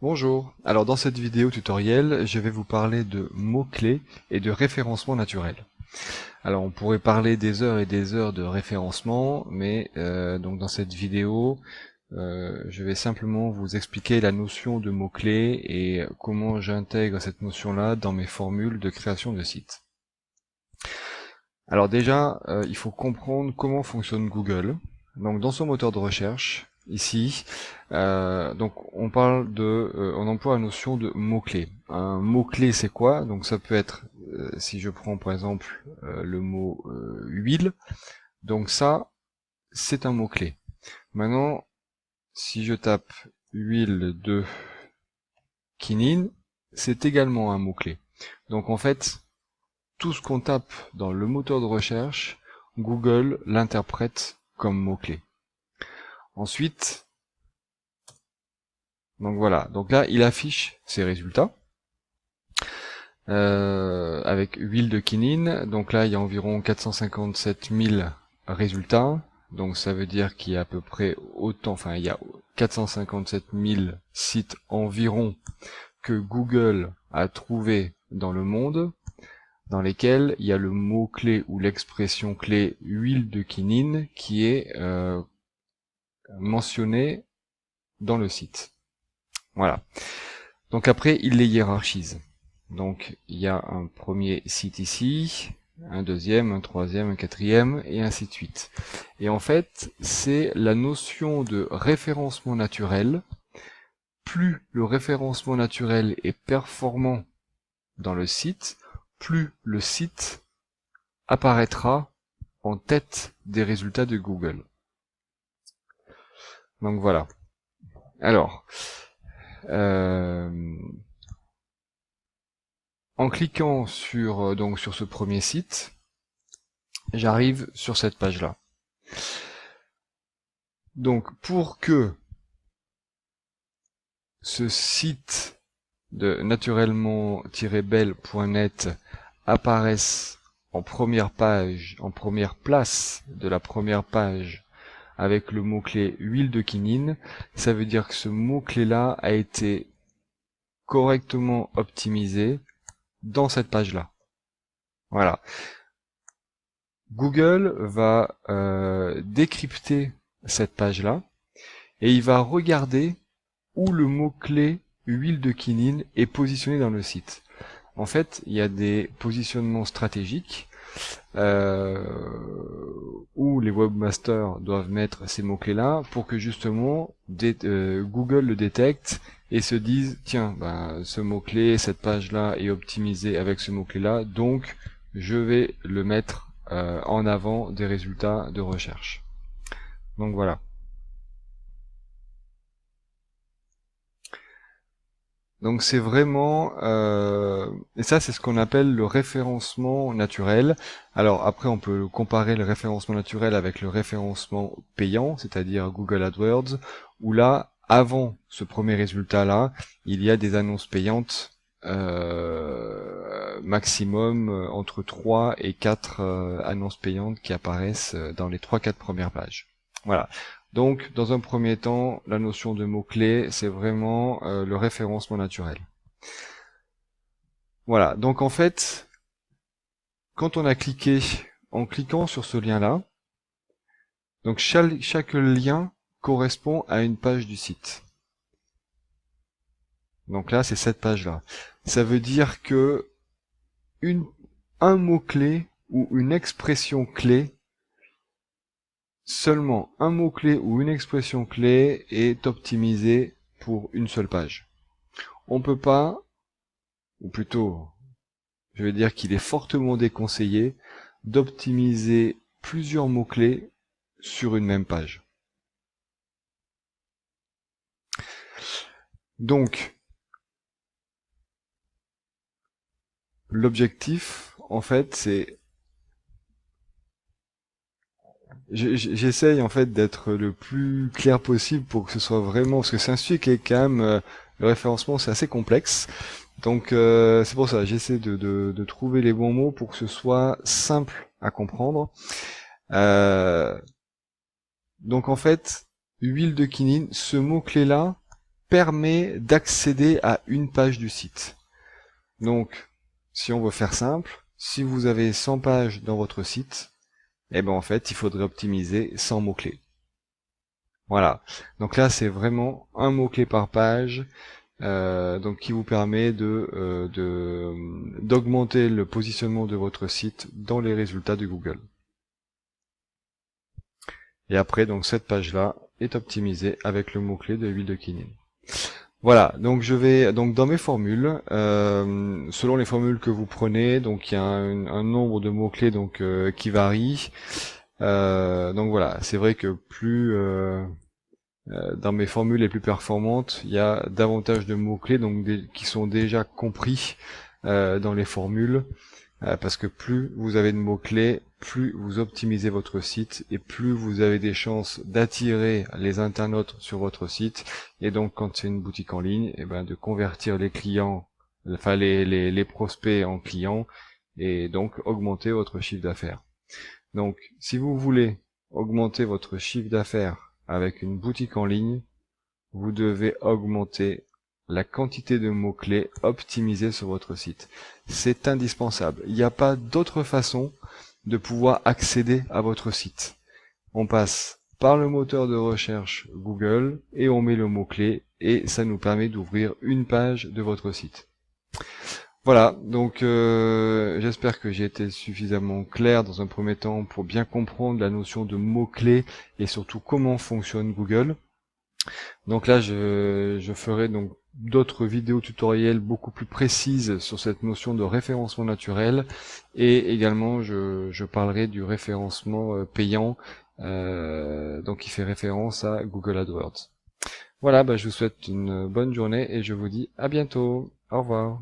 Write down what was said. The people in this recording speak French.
Bonjour, alors dans cette vidéo tutoriel, je vais vous parler de mots-clés et de référencement naturel. Alors on pourrait parler des heures et des heures de référencement, mais donc dans cette vidéo, je vais simplement vous expliquer la notion de mots-clés et comment j'intègre cette notion-là dans mes formules de création de sites. Alors déjà, il faut comprendre comment fonctionne Google. Donc dans son moteur de recherche, ici, donc on parle de, on emploie la notion de mot-clé. Un mot-clé c'est quoi? Donc ça peut être, si je prends par exemple le mot huile, donc ça c'est un mot-clé. Maintenant, si je tape huile de quinine, c'est également un mot-clé. Donc en fait, tout ce qu'on tape dans le moteur de recherche, Google l'interprète comme mot-clé. Ensuite, donc voilà, donc là il affiche ses résultats avec huile de quinine. Donc là il y a environ 457 000 résultats. Donc ça veut dire qu'il y a à peu près autant, enfin il y a 457 000 sites environ que Google a trouvé dans le monde, dans lesquels il y a le mot-clé ou l'expression clé huile de quinine qui est mentionné dans le site. Voilà. Donc après, il les hiérarchise. Donc il y a un premier site ici, un deuxième, un troisième, un quatrième, et ainsi de suite. Et en fait, c'est la notion de référencement naturel. Plus le référencement naturel est performant dans le site, plus le site apparaîtra en tête des résultats de Google. Donc voilà. Alors, en cliquant sur donc sur ce premier site, j'arrive sur cette page-là. Donc pour que ce site de naturellement-belle.net apparaisse en première page, en première place de la première page avec le mot-clé huile de quinine, ça veut dire que ce mot-clé-là a été correctement optimisé dans cette page-là. Voilà. Google va décrypter cette page-là et il va regarder où le mot-clé huile de quinine est positionné dans le site. En fait, il y a des positionnements stratégiques où les webmasters doivent mettre ces mots-clés-là pour que justement Google le détecte et se dise tiens, ce mot-clé, cette page-là est optimisée avec ce mot-clé-là, donc je vais le mettre en avant des résultats de recherche. Donc voilà. Donc c'est vraiment, et ça c'est ce qu'on appelle le référencement naturel. Alors après on peut comparer le référencement naturel avec le référencement payant, c'est-à-dire Google AdWords, où là, avant ce premier résultat-là, il y a des annonces payantes maximum entre 3 et 4 annonces payantes qui apparaissent dans les 3-4 premières pages. Voilà. Donc, dans un premier temps, la notion de mot-clé, c'est vraiment le référencement naturel. Voilà, donc en fait, quand on a cliqué, en cliquant sur ce lien-là, donc chaque lien correspond à une page du site. Donc là, c'est cette page-là. Ça veut dire que un mot-clé ou une expression clé, seulement un mot-clé ou une expression clé est optimisé pour une seule page. On peut pas, ou plutôt, je vais dire qu'il est fortement déconseillé d'optimiser plusieurs mots-clés sur une même page. Donc, l'objectif, en fait, c'est... J'essaye, en fait, d'être le plus clair possible pour que ce soit vraiment... Parce que c'est un sujet qui est quand même... le référencement, c'est assez complexe. Donc, c'est pour ça, j'essaie de trouver les bons mots pour que ce soit simple à comprendre. Donc, en fait, huile de quinine, ce mot-clé-là, permet d'accéder à une page du site. Donc, si on veut faire simple, si vous avez 100 pages dans votre site, eh ben en fait, il faudrait optimiser 100 mots-clés. Voilà. Donc là, c'est vraiment un mot-clé par page, donc qui vous permet d'augmenter le positionnement de votre site dans les résultats de Google. Et après, donc cette page-là est optimisée avec le mot-clé de huile de quinine. Voilà, donc je vais donc dans mes formules, selon les formules que vous prenez, donc il y a un nombre de mots-clés donc qui varie. Donc voilà, c'est vrai que plus dans mes formules les plus performantes, il y a davantage de mots-clés donc qui sont déjà compris dans les formules. Parce que plus vous avez de mots-clés, plus vous optimisez votre site et plus vous avez des chances d'attirer les internautes sur votre site. Et donc, quand c'est une boutique en ligne, et ben de convertir les clients, enfin les prospects en clients et donc augmenter votre chiffre d'affaires. Donc, si vous voulez augmenter votre chiffre d'affaires avec une boutique en ligne, vous devez augmenter la quantité de mots-clés optimisés sur votre site. C'est indispensable. Il n'y a pas d'autre façon de pouvoir accéder à votre site. On passe par le moteur de recherche Google et on met le mot-clé et ça nous permet d'ouvrir une page de votre site. Voilà, donc j'espère que j'ai été suffisamment clair dans un premier temps pour bien comprendre la notion de mots-clés et surtout comment fonctionne Google. Donc là, je ferai donc d'autres vidéos tutoriels beaucoup plus précises sur cette notion de référencement naturel et également je parlerai du référencement payant, donc qui fait référence à Google AdWords. Voilà, je vous souhaite une bonne journée et je vous dis à bientôt. Au revoir.